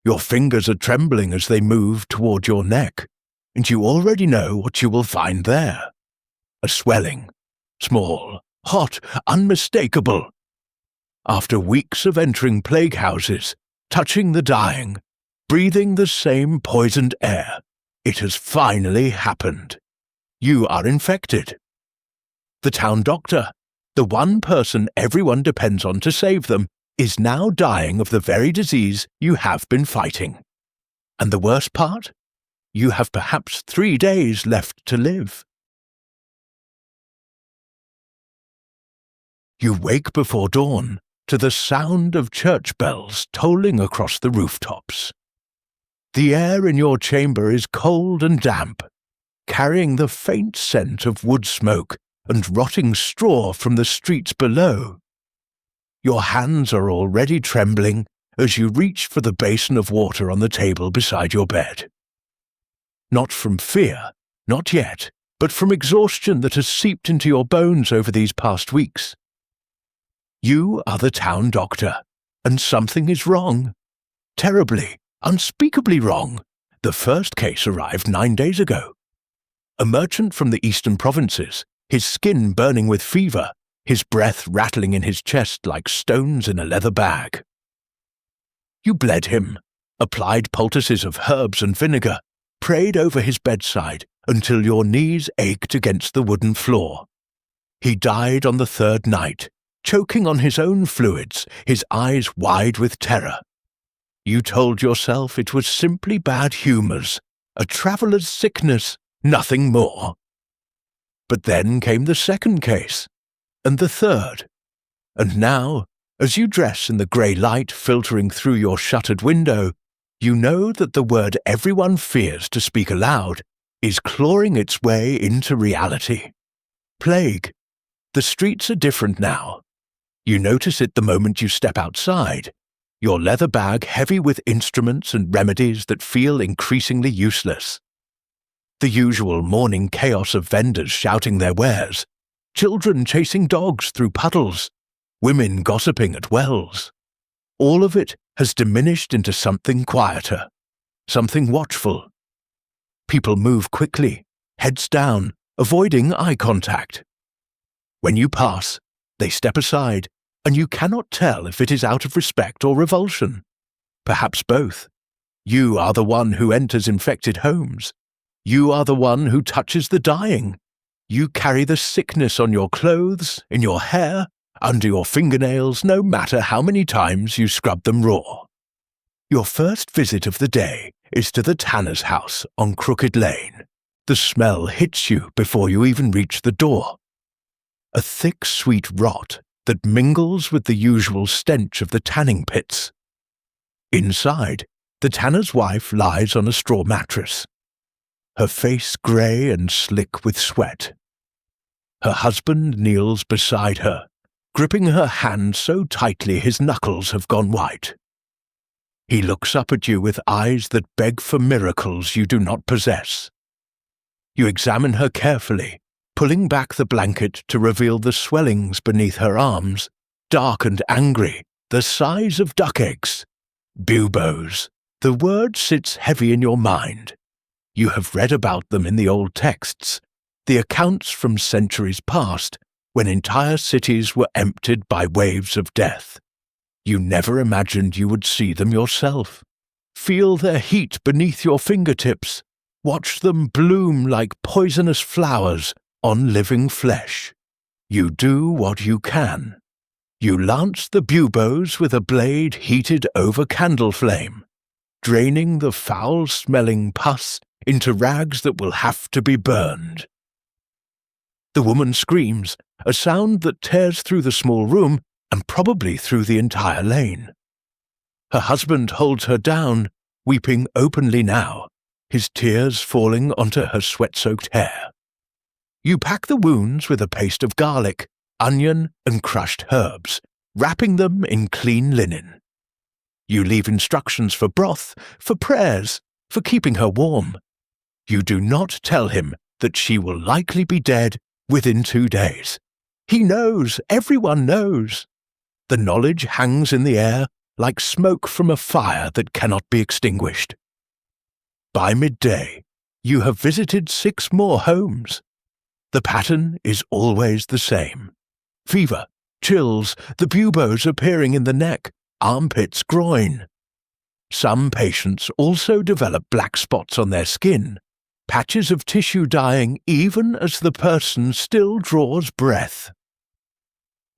Your fingers are trembling as they move toward your neck, and you already know what you will find there. A swelling, small, hot, unmistakable. After weeks of entering plague houses, touching the dying, breathing the same poisoned air, it has finally happened. You are infected. The town doctor, the one person everyone depends on to save them, is now dying of the very disease you have been fighting. And the worst part? You have perhaps 3 days left to live. You wake before dawn to the sound of church bells tolling across the rooftops. The air in your chamber is cold and damp, carrying the faint scent of wood smoke and rotting straw from the streets below. Your hands are already trembling as you reach for the basin of water on the table beside your bed. Not from fear, not yet, but from exhaustion that has seeped into your bones over these past weeks. You are the town doctor, and something is wrong. Terribly, unspeakably wrong. The first case arrived 9 days ago. A merchant from the eastern provinces, his skin burning with fever, his breath rattling in his chest like stones in a leather bag. You bled him, applied poultices of herbs and vinegar, prayed over his bedside until your knees ached against the wooden floor. He died on the 3rd night, choking on his own fluids, his eyes wide with terror. You told yourself it was simply bad humours, a traveller's sickness, nothing more. But then came the 2nd case, and the 3rd. And now, as you dress in the grey light filtering through your shuttered window, you know that the word everyone fears to speak aloud is clawing its way into reality. Plague. The streets are different now. You notice it the moment you step outside, your leather bag heavy with instruments and remedies that feel increasingly useless. The usual morning chaos of vendors shouting their wares, children chasing dogs through puddles, women gossiping at wells. All of it has diminished into something quieter, something watchful. People move quickly, heads down, avoiding eye contact. When you pass, they step aside, and you cannot tell if it is out of respect or revulsion. Perhaps both. You are the one who enters infected homes. You are the one who touches the dying. You carry the sickness on your clothes, in your hair, under your fingernails, no matter how many times you scrub them raw. Your first visit of the day is to the tanner's house on Crooked Lane. The smell hits you before you even reach the door. A thick, sweet rot that mingles with the usual stench of the tanning pits. Inside, the tanner's wife lies on a straw mattress, her face grey and slick with sweat. Her husband kneels beside her, gripping her hand so tightly his knuckles have gone white. He looks up at you with eyes that beg for miracles you do not possess. You examine her carefully, pulling back the blanket to reveal the swellings beneath her arms, dark and angry, the size of duck eggs. Buboes. The word sits heavy in your mind. You have read about them in the old texts, the accounts from centuries past, when entire cities were emptied by waves of death. You never imagined you would see them yourself. Feel their heat beneath your fingertips. Watch them bloom like poisonous flowers on living flesh. You do what you can. You lance the buboes with a blade heated over candle flame, draining the foul-smelling pus into rags that will have to be burned. The woman screams, a sound that tears through the small room and probably through the entire lane. Her husband holds her down, weeping openly now, his tears falling onto her sweat-soaked hair. You pack the wounds with a paste of garlic, onion, and crushed herbs, wrapping them in clean linen. You leave instructions for broth, for prayers, for keeping her warm. You do not tell him that she will likely be dead within 2 days. He knows, everyone knows. The knowledge hangs in the air like smoke from a fire that cannot be extinguished. By midday, you have visited 6 more homes. The pattern is always the same. Fever, chills, the buboes appearing in the neck, armpits, groin. Some patients also develop black spots on their skin, patches of tissue dying even as the person still draws breath.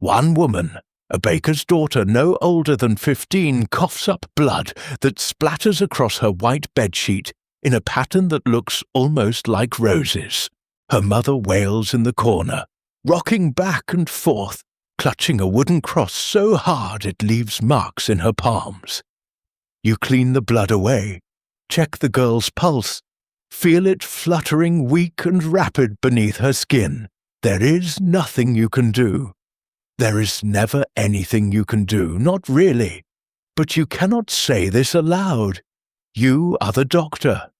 One woman, a baker's daughter no older than 15, coughs up blood that splatters across her white bedsheet in a pattern that looks almost like roses. Her mother wails in the corner, rocking back and forth, clutching a wooden cross so hard it leaves marks in her palms. You clean the blood away, check the girl's pulse, feel it fluttering weak and rapid beneath her skin. There is nothing you can do. There is never anything you can do, not really. But you cannot say this aloud. You are the doctor.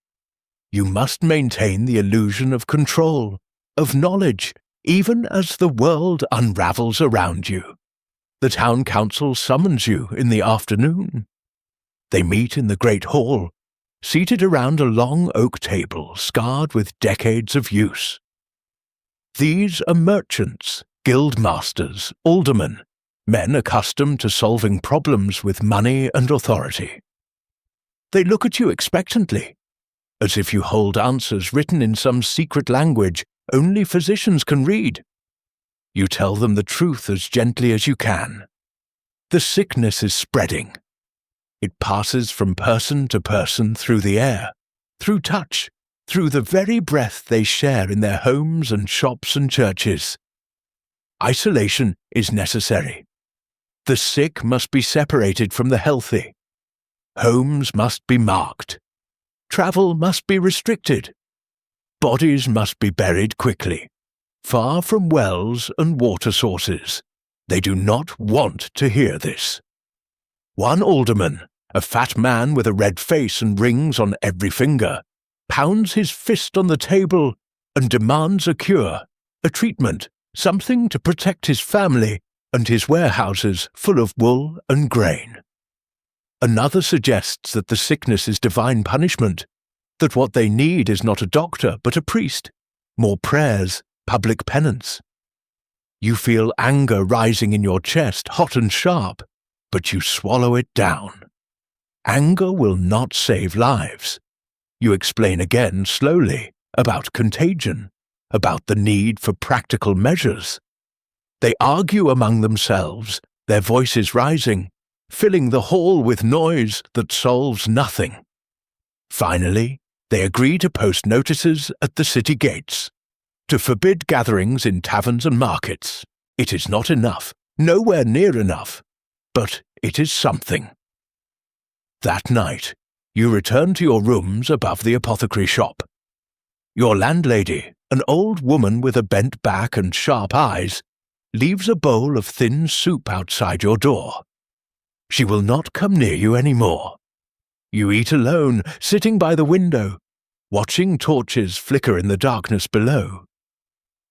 You must maintain the illusion of control, of knowledge, even as the world unravels around you. The town council summons you in the afternoon. They meet in the great hall, seated around a long oak table scarred with decades of use. These are merchants, guild masters, aldermen, men accustomed to solving problems with money and authority. They look at you expectantly, as if you hold answers written in some secret language only physicians can read. You tell them the truth as gently as you can. The sickness is spreading. It passes from person to person through the air, through touch, through the very breath they share in their homes and shops and churches. Isolation is necessary. The sick must be separated from the healthy. Homes must be marked. Travel must be restricted. Bodies must be buried quickly, far from wells and water sources. They do not want to hear this. One alderman, a fat man with a red face and rings on every finger, pounds his fist on the table and demands a cure, a treatment, something to protect his family and his warehouses full of wool and grain. Another suggests that the sickness is divine punishment, that what they need is not a doctor but a priest, more prayers, public penance. You feel anger rising in your chest, hot and sharp, but you swallow it down. Anger will not save lives. You explain again slowly about contagion, about the need for practical measures. They argue among themselves, their voices rising, filling the hall with noise that solves nothing. Finally, they agree to post notices at the city gates, to forbid gatherings in taverns and markets. It is not enough, nowhere near enough, but it is something. That night, you return to your rooms above the apothecary shop. Your landlady, an old woman with a bent back and sharp eyes, leaves a bowl of thin soup outside your door. She will not come near you any more. You eat alone, sitting by the window, watching torches flicker in the darkness below.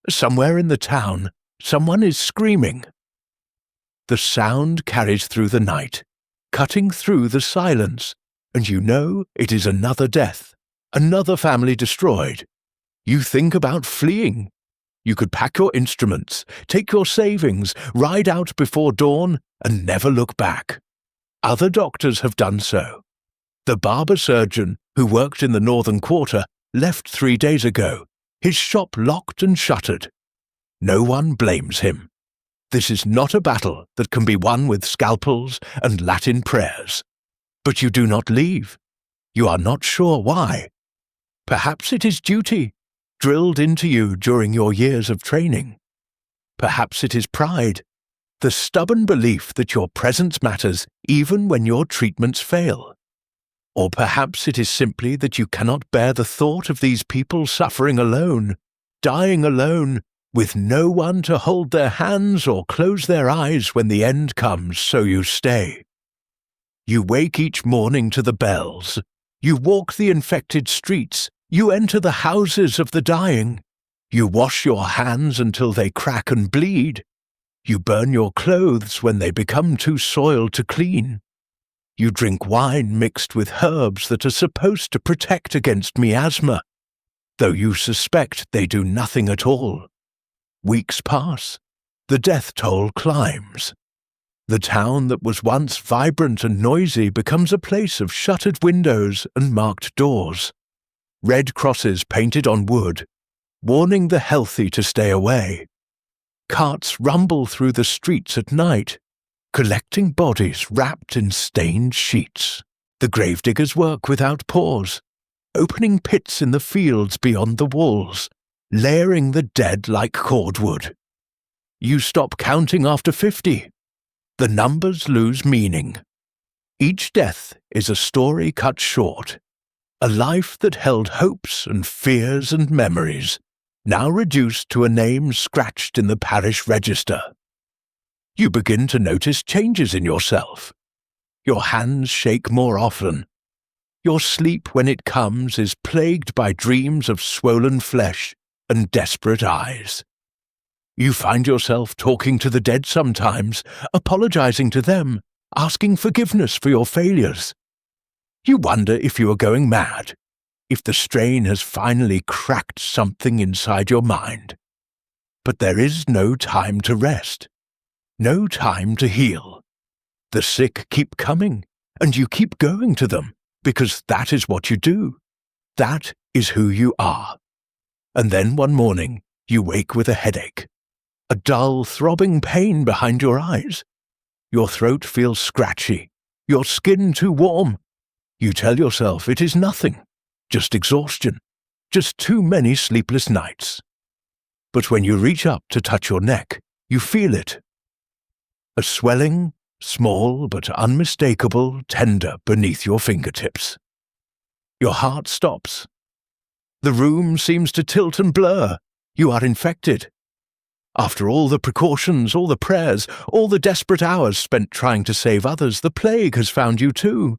Somewhere in the town, someone is screaming. The sound carries through the night, cutting through the silence, and you know it is another death, another family destroyed. You think about fleeing. You could pack your instruments, take your savings, ride out before dawn, and never look back. Other doctors have done so. The barber surgeon, who worked in the northern quarter, left 3 days ago, his shop locked and shuttered. No one blames him. This is not a battle that can be won with scalpels and Latin prayers. But you do not leave. You are not sure why. Perhaps it is duty, drilled into you during your years of training. Perhaps it is pride, the stubborn belief that your presence matters even when your treatments fail. Or perhaps it is simply that you cannot bear the thought of these people suffering alone, dying alone, with no one to hold their hands or close their eyes when the end comes, so you stay. You wake each morning to the bells. You walk the infected streets. You enter the houses of the dying. You wash your hands until they crack and bleed. You burn your clothes when they become too soiled to clean. You drink wine mixed with herbs that are supposed to protect against miasma, though you suspect they do nothing at all. Weeks pass. The death toll climbs. The town that was once vibrant and noisy becomes a place of shuttered windows and marked doors. Red crosses painted on wood, warning the healthy to stay away. Carts rumble through the streets at night, collecting bodies wrapped in stained sheets. The gravediggers work without pause, opening pits in the fields beyond the walls, layering the dead like cordwood. You stop counting after 50. The numbers lose meaning. Each death is a story cut short, a life that held hopes and fears and memories, now reduced to a name scratched in the parish register. You begin to notice changes in yourself. Your hands shake more often. Your sleep, when it comes, is plagued by dreams of swollen flesh and desperate eyes. You find yourself talking to the dead sometimes, apologizing to them, asking forgiveness for your failures. You wonder if you are going mad, if the strain has finally cracked something inside your mind. But there is no time to rest. No time to heal. The sick keep coming, and you keep going to them, because that is what you do. That is who you are. And then one morning, you wake with a headache, a dull, throbbing pain behind your eyes. Your throat feels scratchy, your skin too warm. You tell yourself it is nothing, just exhaustion, just too many sleepless nights. But when you reach up to touch your neck, you feel it. A swelling, small but unmistakable, tender beneath your fingertips. Your heart stops. The room seems to tilt and blur. You are infected. After all the precautions, all the prayers, all the desperate hours spent trying to save others, the plague has found you too.